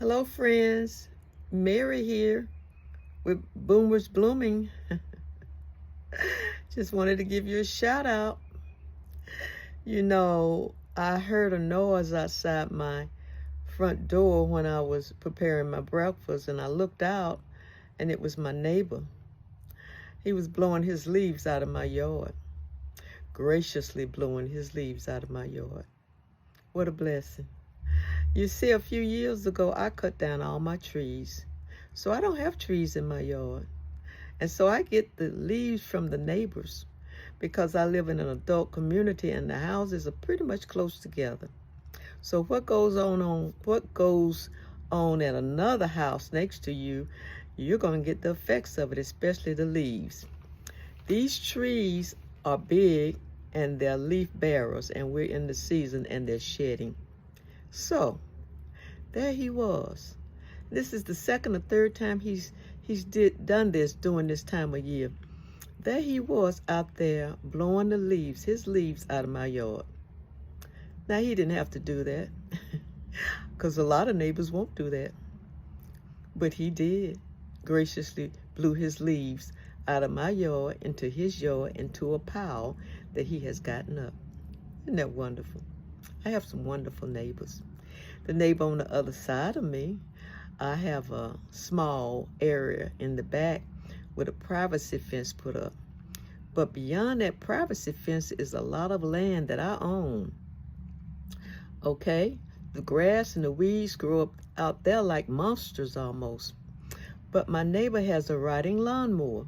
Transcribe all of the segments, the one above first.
Hello, friends. Mary here with Boomers Blooming. Just wanted to give you a shout out. I heard a noise outside my front door when I was preparing my breakfast, and I looked out, and it was my neighbor. He was blowing his leaves out of my yard, graciously blowing his leaves out of my yard. What a blessing. You see, a few years ago, I cut down all my trees. So I don't have trees in my yard. And so I get the leaves from the neighbors because I live in an adult community and the houses are pretty much close together. So what goes on at another house next to you, you're going to get the effects of it, especially the leaves. These trees are big and they're leaf bearers, and we're in the season and they're shedding. So there he was. This is the second or third time he's done this during this time of year. There he was out there blowing his leaves out of my yard. Now he didn't have to do that because a lot of neighbors won't do that. But he did graciously blew his leaves out of my yard into his yard into a pile that he has gotten up. Isn't that wonderful? I have some wonderful neighbors. The neighbor on the other side of me, I have a small area in the back with a privacy fence put up. But beyond that privacy fence is a lot of land that I own. Okay? The grass and the weeds grow up out there like monsters almost. But my neighbor has a riding lawnmower.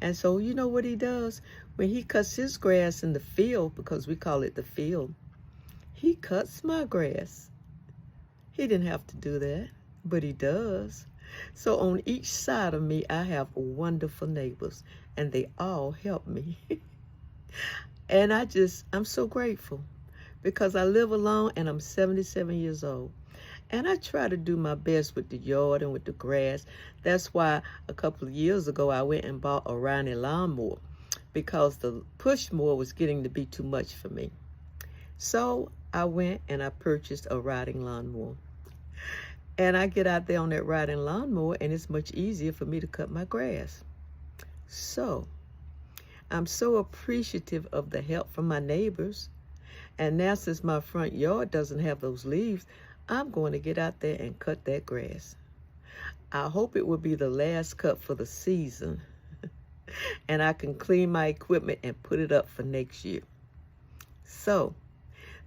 And so you know what he does? When he cuts his grass in the field, because we call it the field, he cuts my grass. He didn't have to do that, but he does. So on each side of me, I have wonderful neighbors, and they all help me. And I'm so grateful because I live alone and I'm 77 years old. And I try to do my best with the yard and with the grass. That's why a couple of years ago, I went and bought a riding lawnmower because the push mower was getting to be too much for me. So I went and I purchased a riding lawnmower. And I get out there on that riding lawnmower and it's much easier for me to cut my grass. So I'm so appreciative of the help from my neighbors. And now since my front yard doesn't have those leaves, I'm going to get out there and cut that grass. I hope it will be the last cut for the season. And I can clean my equipment and put it up for next year. So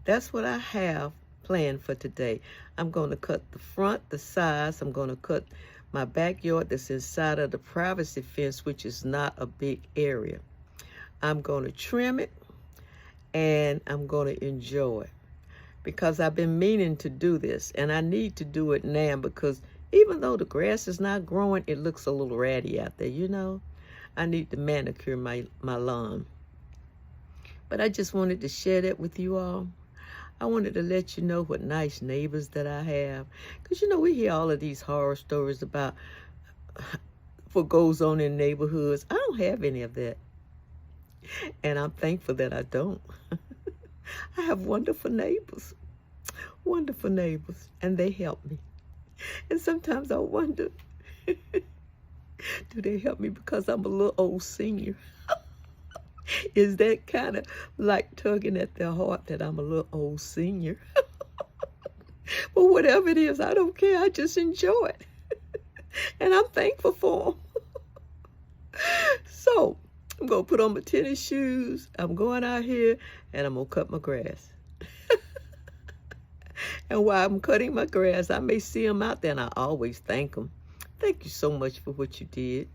that's what I have planned for today. I'm going to cut the front, the sides. I'm going to cut my backyard that's inside of the privacy fence, which is not a big area. I'm going to trim it and I'm going to enjoy it because I've been meaning to do this and I need to do it now because even though the grass is not growing, it looks a little ratty out there, you know. I need to manicure my lawn. But I just wanted to share that with you all. I wanted to let you know what nice neighbors that I have. Because, we hear all of these horror stories about what goes on in neighborhoods. I don't have any of that. And I'm thankful that I don't. I have wonderful neighbors. Wonderful neighbors. And they help me. And sometimes I wonder, do they help me because I'm a little old senior? Is that kind of like tugging at their heart that I'm a little old senior? But whatever it is, I don't care. I just enjoy it. And I'm thankful for them. So I'm going to put on my tennis shoes. I'm going out here and I'm going to cut my grass. And while I'm cutting my grass, I may see them out there and I always thank them. Thank you so much for what you did.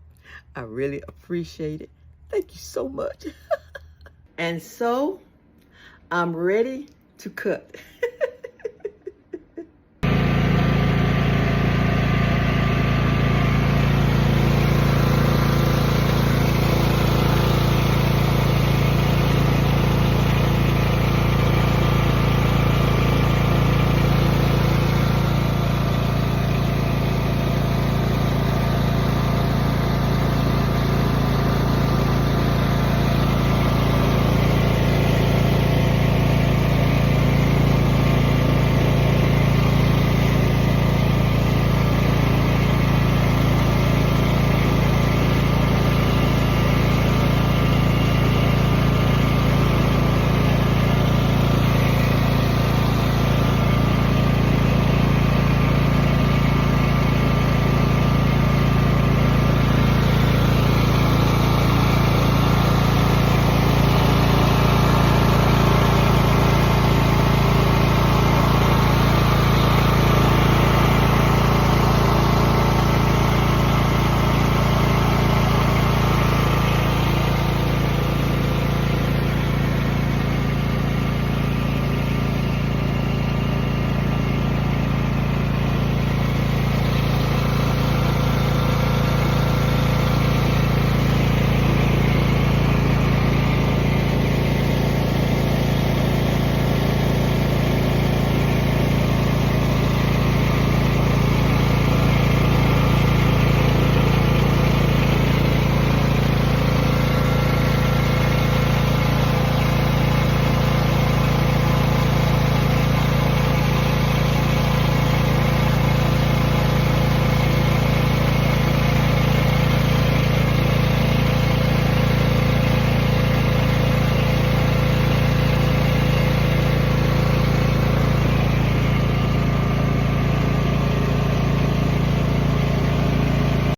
I really appreciate it. Thank you so much. And so I'm ready to cut.